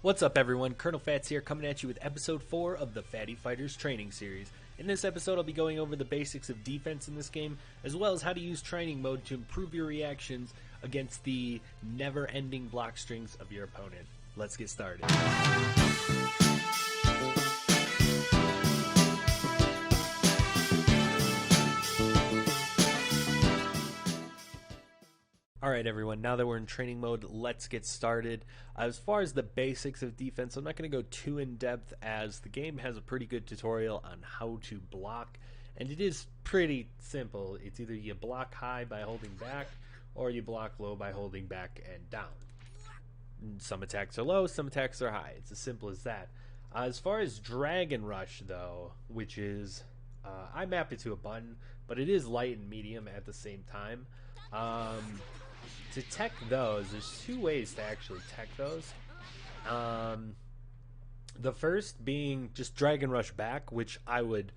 What's up everyone, Colonel Fats here coming at you with episode 4 of the Fatty Fighters training series. In this episode I'll be going over the basics of defense in this game, as well as how to use training mode to improve your reactions against the never-ending block strings of your opponent. Let's get started. Alright everyone, now that we're in training mode, let's get started. As far as the basics of defense, I'm not going to go too in-depth as the game has a pretty good tutorial on how to block, and it is pretty simple. It's either you block high by holding back, or you block low by holding back and down. Some attacks are low, some attacks are high. It's as simple as that. As far as Dragon Rush though, which is, I map it to a button, but it is light and medium at the same time. To tech those, there's two ways to actually tech those. The first being just Dragon Rush back, which I would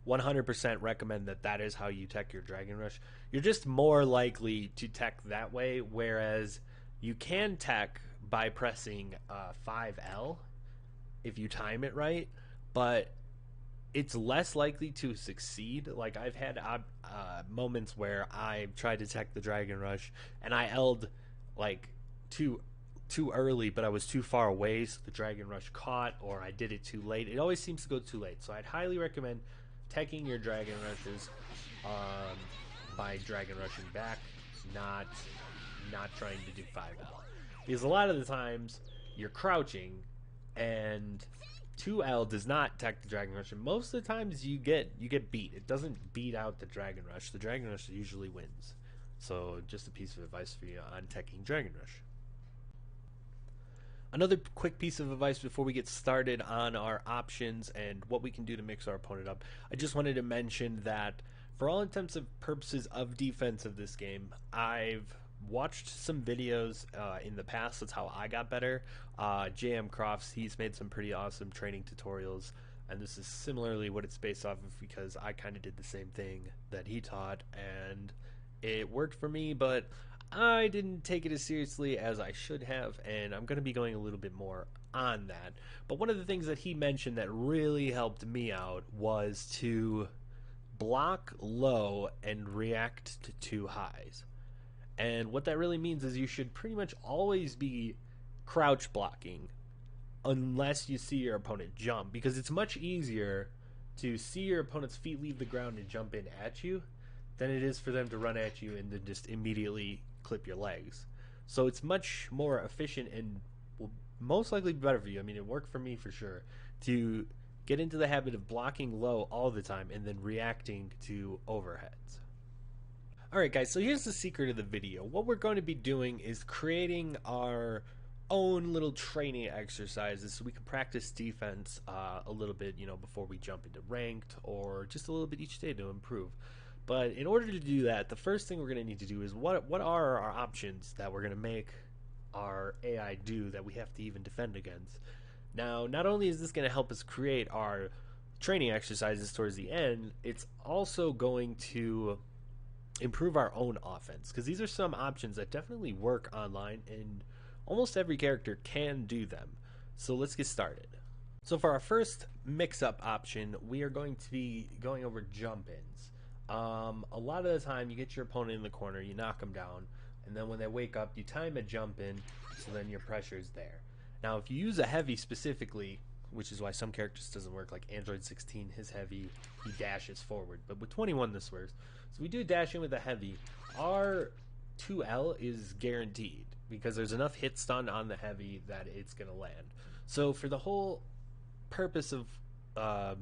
100% recommend that is how you tech your Dragon Rush. You're just more likely to tech that way, whereas you can tech by pressing 5L if you time it right, but it's less likely to succeed. Like, I've had moments where I tried to tech the Dragon Rush and I L'd like too early, but I was too far away, so the Dragon Rush caught, or I did it too late. It always seems to go too late, so I'd highly recommend teching your Dragon Rushes by Dragon Rushing back, not trying to do 5L, because a lot of the times you're crouching and 2L does not tech the Dragon Rush, and most of the times you get beat. It doesn't beat out the Dragon Rush. The Dragon Rush usually wins. So just a piece of advice for you on teching Dragon Rush. Another quick piece of advice before we get started on our options and what we can do to mix our opponent up. I just wanted to mention that for all intents and purposes of defense of this game, I've watched some videos in the past. That's how I got better. jmcrofts, he's made some pretty awesome training tutorials, and this is similarly what it's based off of, because I kind of did the same thing that he taught and it worked for me, but I didn't take it as seriously as I should have, and I'm going to be going a little bit more on that. But one of the things that he mentioned that really helped me out was to block low and react to two highs. And what that really means is you should pretty much always be crouch blocking unless you see your opponent jump, because it's much easier to see your opponent's feet leave the ground and jump in at you than it is for them to run at you and then just immediately clip your legs. So it's much more efficient and will most likely be better for you. I mean, it worked for me for sure, to get into the habit of blocking low all the time and then reacting to overheads. Alright guys, so here's the secret of the video. What we're going to be doing is creating our own little training exercises so we can practice defense a little bit, before we jump into ranked, or just a little bit each day to improve. But in order to do that, the first thing we're going to need to do is what are our options that we're going to make our AI do that we have to even defend against. Now, not only is this going to help us create our training exercises towards the end, it's also going to improve our own offense, because these are some options that definitely work online and almost every character can do them. So let's get started. So for our first mix-up option, we are going to be going over jump-ins. A lot of the time you get your opponent in the corner, you knock them down, and then when they wake up you time a jump in, so then your pressure is there. Now if you use a heavy specifically, which is why some characters doesn't work, like Android 16, his heavy, he dashes forward, but with 21 this works. So we do dash in with a heavy. Our 2L is guaranteed because there's enough hit stun on the heavy that it's going to land. So for the whole purpose of the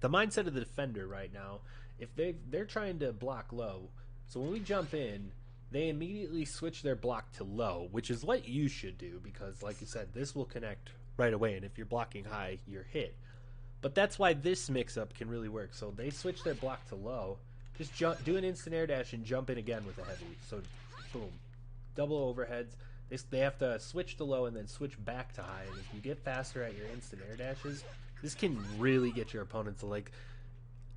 mindset of the defender right now, if they're trying to block low, so when we jump in, they immediately switch their block to low, which is what you should do, because like you said, this will connect right away, and if you're blocking high, you're hit. But that's why this mix-up can really work. So they switch their block to low, just do an instant air dash and jump in again with a heavy. So boom, double overheads. They have to switch to low and then switch back to high, and if you get faster at your instant air dashes, this can really get your opponent to, like,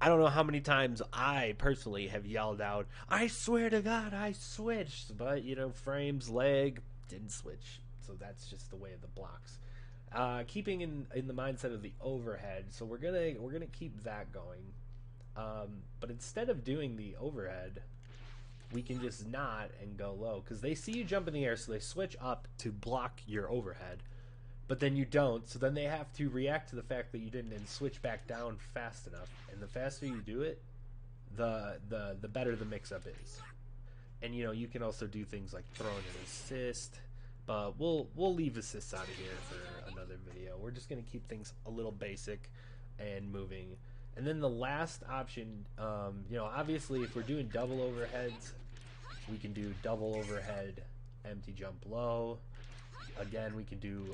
I don't know how many times I personally have yelled out, I swear to God, I switched, but frames, leg, didn't switch. So that's just the way of the blocks. keeping in the mindset of the overhead, so we're gonna keep that going. But instead of doing the overhead, we can just not and go low, because they see you jump in the air, so they switch up to block your overhead, but then you don't, so then they have to react to the fact that you didn't and switch back down fast enough. And the faster you do it, the better the mix-up is. And you can also do things like throwing an assist, but we'll leave assists out of here for another video. We're just gonna keep things a little basic and moving. And then the last option, obviously if we're doing double overheads, we can do double overhead, empty jump low. Again, we can do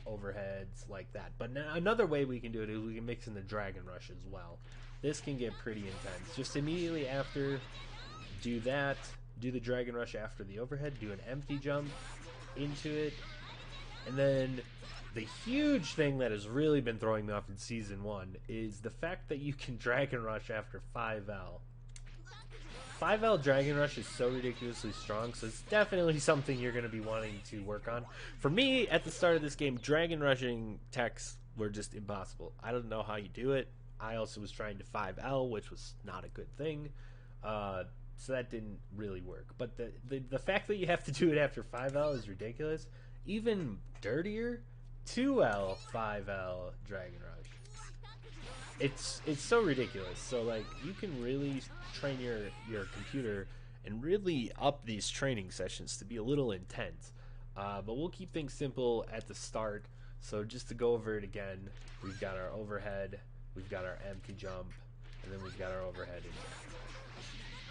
overheads like that. But now another way we can do it is we can mix in the Dragon Rush as well. This can get pretty intense. Just immediately after, do that, do the Dragon Rush after the overhead, do an empty jump into it, and then the huge thing that has really been throwing me off in Season 1 is the fact that you can Dragon Rush after 5L. 5L Dragon Rush is so ridiculously strong, so it's definitely something you're going to be wanting to work on. For me, at the start of this game, Dragon Rushing techs were just impossible. I don't know how you do it. I also was trying to 5L, which was not a good thing, so that didn't really work. But the fact that you have to do it after 5L is ridiculous. Even dirtier, 2L, 5L Dragon Rush. It's so ridiculous. So like you can really train your computer and really up these training sessions to be a little intense. But we'll keep things simple at the start. So just to go over it again, we've got our overhead, we've got our empty jump, and then we've got our overhead.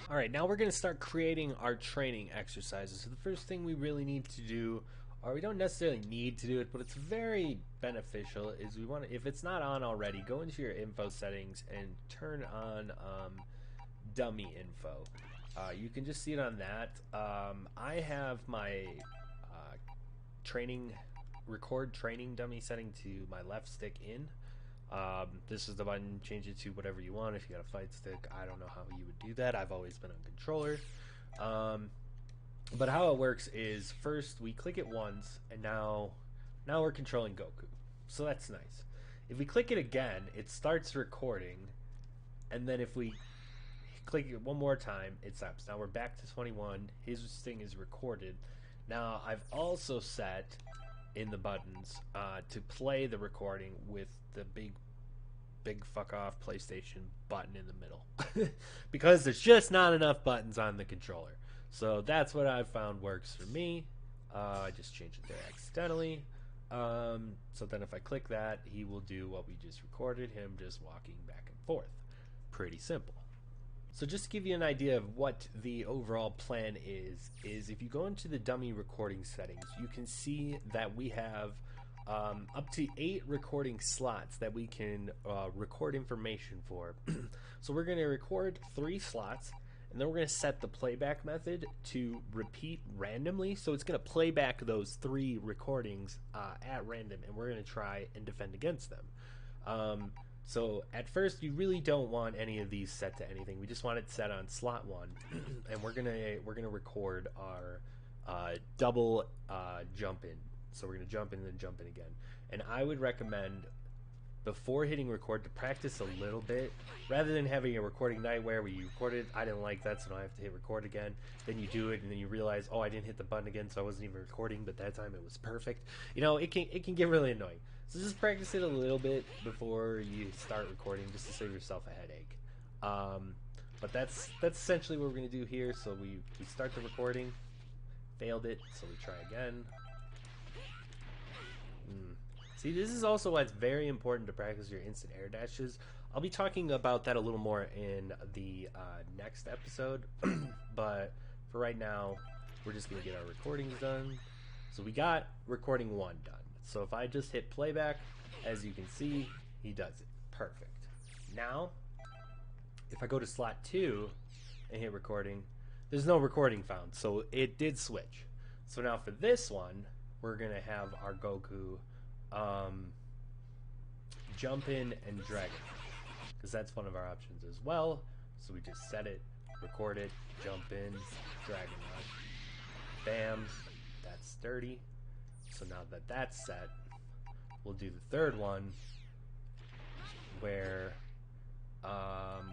Alright, now we're going to start creating our training exercises. So the first thing we really need to do, or we don't necessarily need to do it, but it's very beneficial, is we want to, if it's not on already, go into your info settings and turn on dummy info. You can just see it on that. I have my record training dummy setting to my left stick in. This is the button. Change it to whatever you want. If you got a fight stick, I don't know how you would do that. I've always been on controller. But how it works is first we click it once, and now we're controlling Goku. So that's nice. If we click it again, it starts recording, and then if we click it one more time, it stops. Now we're back to 21. His thing is recorded. Now I've also set in the buttons to play the recording with the big fuck off PlayStation button in the middle because there's just not enough buttons on the controller. So that's what I've found works for me. I just changed it there accidentally. So then if I click that, he will do what we just recorded, him just walking back and forth. Pretty simple. So just to give you an idea of what the overall plan is if you go into the dummy recording settings, you can see that we have up to 8 recording slots that we can record information for. So we're going to record 3 slots, and then we're going to set the playback method to repeat randomly. So it's going to play back those 3 recordings at random, and we're going to try and defend against them. So at first, you really don't want any of these set to anything. We just want it set on slot 1, and we're gonna record our double jump in. So we're gonna jump in and then jump in again. And I would recommend before hitting record to practice a little bit, rather than having a recording nightmare where you recorded. I didn't like that, so now I have to hit record again. Then you do it, and then you realize, oh, I didn't hit the button again, so I wasn't even recording. But that time it was perfect. It can get really annoying. So just practice it a little bit before you start recording, just to save yourself a headache. But that's essentially what we're going to do here. So we start the recording, failed it, so we try again. See, this is also why it's very important to practice your instant air dashes. I'll be talking about that a little more in the next episode, but for right now, we're just going to get our recordings done. So we got recording 1 done. So if I just hit playback, as you can see, he does it. Perfect. Now, if I go to slot 2 and hit recording, there's no recording found, so it did switch. So now for this one, we're going to have our Goku jump in and dragon, because that's one of our options as well. So we just set it, record it, jump in, dragon rush. Bam. That's 30. So now that that's set, we'll do the third one where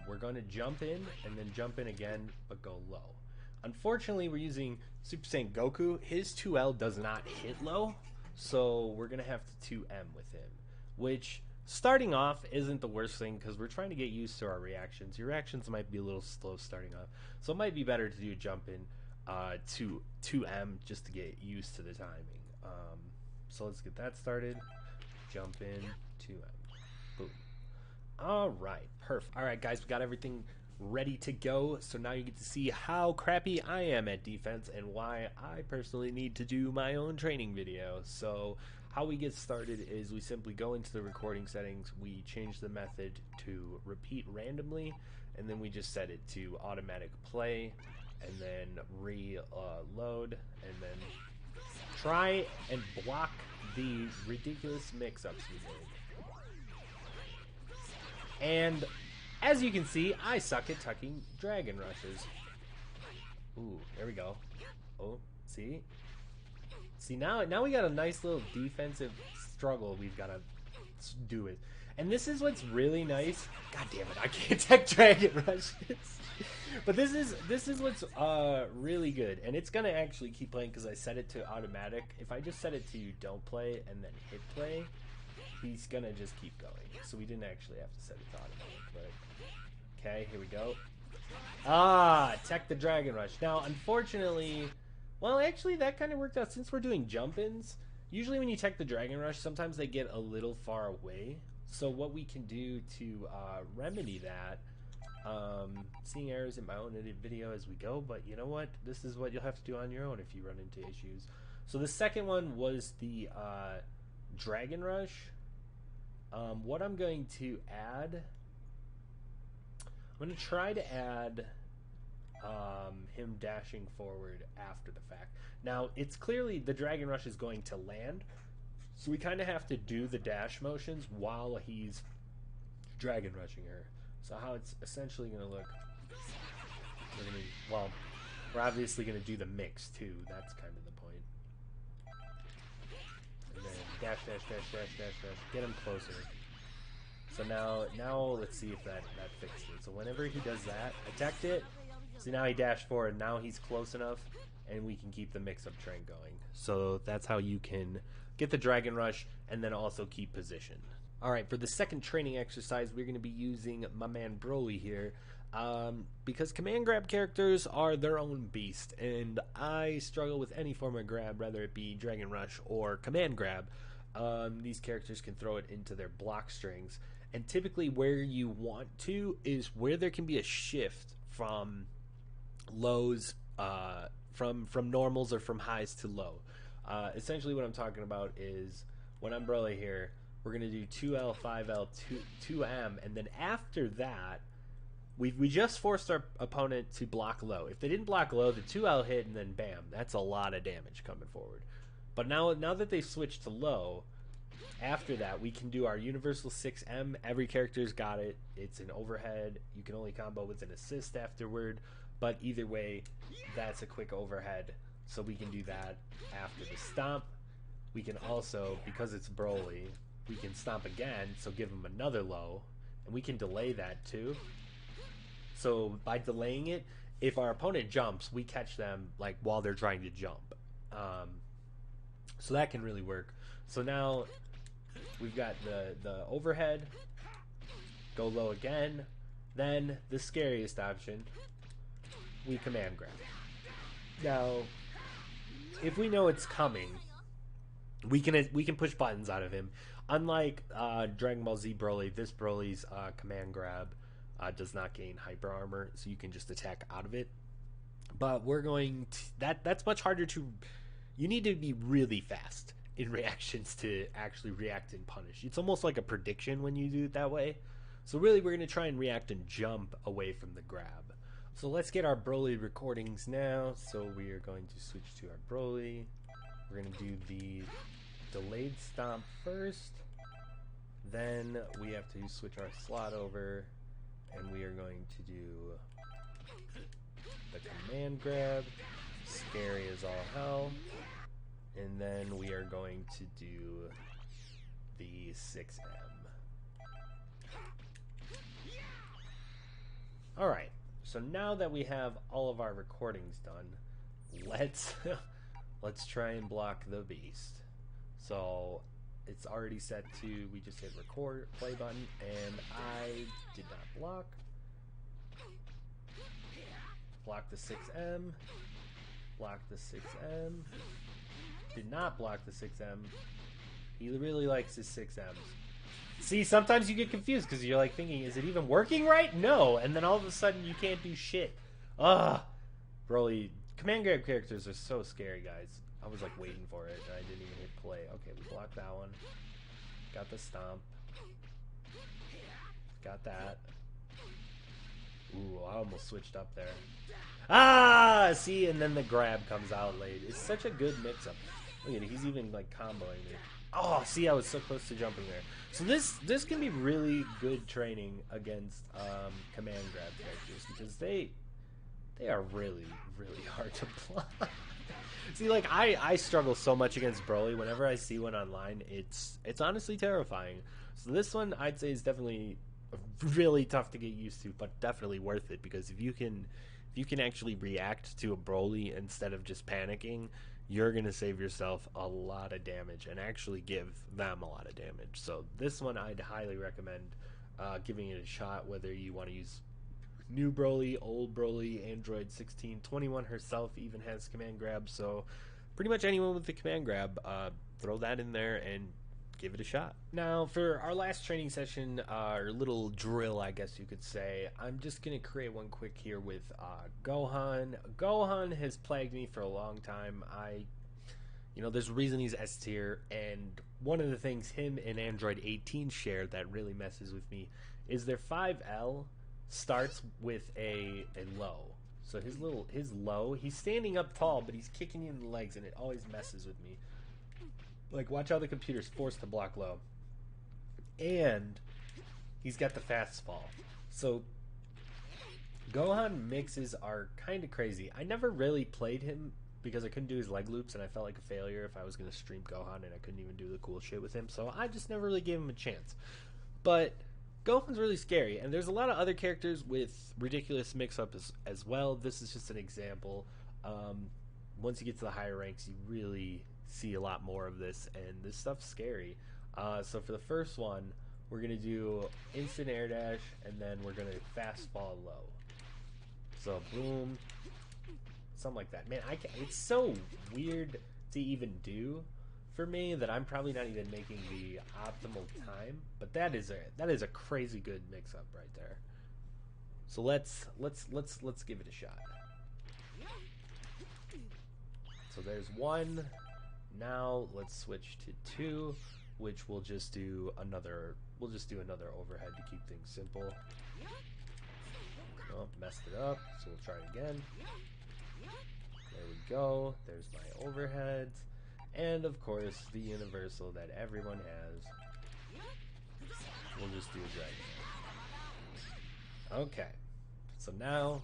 we're going to jump in and then jump in again, but go low. Unfortunately, we're using Super Saiyan Goku. His 2L does not hit low, so we're going to have to 2M with him, which starting off isn't the worst thing because we're trying to get used to our reactions. Your reactions might be a little slow starting off, so it might be better to do a jump in to 2M just to get used to the timing. So let's get that started. Jump in, 2M. Boom. All right, perfect. All right, guys, we got everything ready to go. So now you get to see how crappy I am at defense and why I personally need to do my own training video. So how we get started is we simply go into the recording settings, we change the method to repeat randomly, and then we just set it to automatic play, and then reload, and then try and block the ridiculous mix-ups we made. And as you can see, I suck at tucking dragon rushes. Ooh, there we go. Oh, see? See, now we got a nice little defensive struggle we've got to do it. And this is what's really nice. God damn it, I can't tech dragon rushes. But this is what's really good. And it's going to actually keep playing because I set it to automatic. If I just set it to don't play and then hit play, he's going to just keep going. So we didn't actually have to set it to automatic. But okay, here we go. Tech the dragon rush. Now, unfortunately, well, actually, that kind of worked out. Since we're doing jump-ins, usually when you tech the dragon rush, sometimes they get a little far away. So what we can do to remedy that, seeing errors in my own edited video as we go, but you know what? This is what you'll have to do on your own if you run into issues. So the second one was the dragon rush. What I'm going to add, I'm going to try to add him dashing forward after the fact. Now, it's clearly the dragon rush is going to land, so we kind of have to do the dash motions while he's dragon rushing her. So how it's essentially going to look, we're obviously going to do the mix too. That's kind of the point. And then dash, dash, dash, dash, dash, dash. Get him closer. So now let's see if that fixed it. So whenever he does that, I teched it. See, now he dashed forward. Now he's close enough, and we can keep the mix-up train going. So that's how you can get the dragon rush and then also keep position. All right, for the second training exercise, we're going to be using my man Broly here, because command grab characters are their own beast, and I struggle with any form of grab, whether it be dragon rush or command grab. These characters can throw it into their block strings, and typically where you want to is where there can be a shift from lows, from normals or from highs to low. Essentially what I'm talking about is when I'm Broly here, we're going to do 2L, 5L, 2M, and then after that, we just forced our opponent to block low. If they didn't block low, the 2L hit, and then bam, that's a lot of damage coming forward. But now that they've switched to low, after that, we can do our universal 6M. Every character's got it. It's an overhead. You can only combo with an assist afterward, but either way, that's a quick overhead. So we can do that after the stomp. We can also, because it's Broly, we can stomp again, so give him another low, and we can delay that too. So by delaying it, if our opponent jumps, we catch them like while they're trying to jump. So that can really work. So now we've got the overhead, go low again, then the scariest option, we command grab. Now, if we know it's coming, we can push buttons out of him. Unlike Dragon Ball Z Broly, this Broly's command grab does not gain hyper armor, so you can just attack out of it. But we're going to, that's much harder to. You need to be really fast in reactions to actually react and punish. It's almost like a prediction when you do it that way. So really, we're going to try and react and jump away from the grab. So let's get our Broly recordings now. So we are going to switch to our Broly. We're going to do the delayed stomp first. Then we have to switch our slot over, and we are going to do the command grab, scary as all hell. And then we are going to do the 6M. Alright, so now that we have all of our recordings done, let's try and block the beast. So it's already set to, we just hit record, play button, and I did not block. Block the 6M. Block the 6M. Did not block the 6M. He really likes his 6Ms. See, sometimes you get confused because you're like thinking, is it even working right? No. And then all of a sudden you can't do shit. Ugh. Broly. Command grab characters are so scary, guys. I was like waiting for it and I didn't even hit play. Okay, we blocked that one. Got the stomp. Got that. Ooh, I almost switched up there. Ah! See, and then the grab comes out late. It's such a good mix-up. Look at it, he's even like comboing me. Oh, see, I was so close to jumping there. So this can be really good training against command grab characters because they are really, really hard to block. See, like I struggle so much against Broly. Whenever I see one online, it's honestly terrifying. So this one I'd say is definitely really tough to get used to, but definitely worth it because if you can actually react to a Broly instead of just panicking, you're going to save yourself a lot of damage and actually give them a lot of damage. So this one I'd highly recommend giving it a shot, whether you want to use new Broly, old Broly, Android 16. 21 herself even has command grab, so pretty much anyone with the command grab, throw that in there and give it a shot. Now, for our last training session, our little drill, I guess you could say, I'm just going to create one quick here with Gohan. Gohan has plagued me for a long time. There's a reason he's S tier, and one of the things him and Android 18 share that really messes with me is their 5L starts with a low. So his low, he's standing up tall, but he's kicking you in the legs, and it always messes with me. Like, watch how the computer's forced to block low. And he's got the fast fall. So Gohan mixes are kind of crazy. I never really played him because I couldn't do his leg loops, and I felt like a failure if I was going to stream Gohan and I couldn't even do the cool shit with him. So I just never really gave him a chance. But Gohan's really scary, and there's a lot of other characters with ridiculous mix-ups as well. This is just an example. Once you get to the higher ranks, you really see a lot more of this, and this stuff's scary. So for the first one, we're going to do instant air dash, and then we're going to fast fall low. So boom, something like that. Man, it's so weird to even do for me that I'm probably not even making the optimal time, but that is a crazy good mix-up right there. So let's give it a shot. So there's one. Now let's switch to 2, which we'll just do another overhead to keep things simple. Oh, messed it up, so we'll try it again. There we go. There's my overheads, and of course the universal that everyone has. We'll just do a dragon. Okay. So now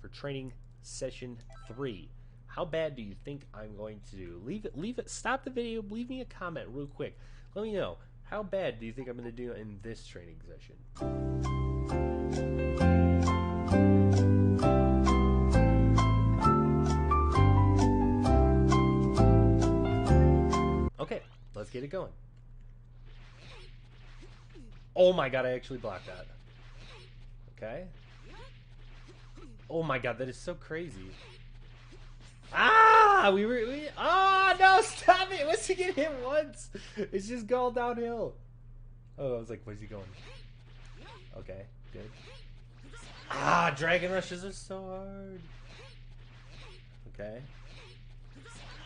for training session 3. How bad do you think I'm going to do? Leave it. Stop the video. Leave me a comment real quick. Let me know. How bad do you think I'm going to do in this training session? Okay, let's get it going. Oh my god, I actually blocked that. Okay. Oh my god, that is so crazy. Ah! Oh no, stop it! Once you get hit once, it's just going downhill. Oh, I was like, where's he going? Okay, good. Ah, Dragon Rushes are so hard. Okay.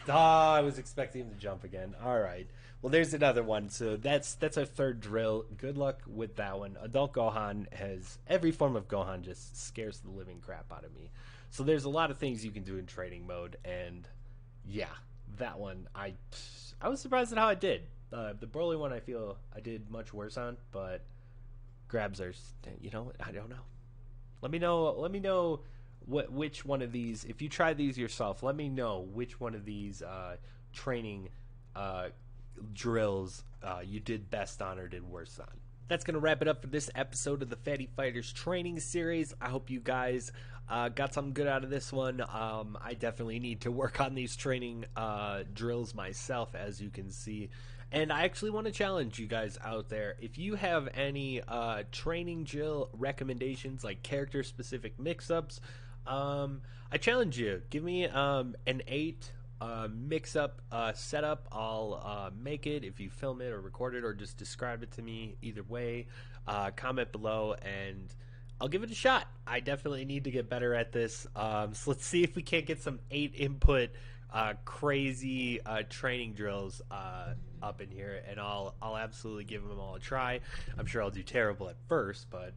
Ah, I was expecting him to jump again. Alright. Well, there's another one. So that's our third drill. Good luck with that one. Adult Gohan has every form of Gohan just scares the living crap out of me. So there's a lot of things you can do in training mode, and yeah, that one I was surprised at how I did. The Broly one I feel I did much worse on, but grabs are, I don't know. Let me know which one of these, if you try these yourself, let me know which one of these training drills you did best on or did worst on. That's going to wrap it up for this episode of the Fatty Fighters training series. I hope you guys got something good out of this one. I definitely need to work on these training drills myself, as you can see. And I actually want to challenge you guys out there. If you have any training drill recommendations, like character-specific mix-ups, I challenge you. Give me an 8 mix-up setup. I'll make it if you film it or record it or just describe it to me. Either way, comment below and I'll give it a shot. I definitely need to get better at this. So let's see if we can't get some 8 input crazy training drills up in here, and I'll absolutely give them all a try. I'm sure I'll do terrible at first, but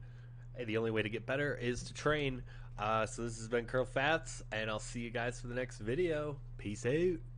hey, the only way to get better is to train. So this has been Curl Fats, and I'll see you guys for the next video. Peace out.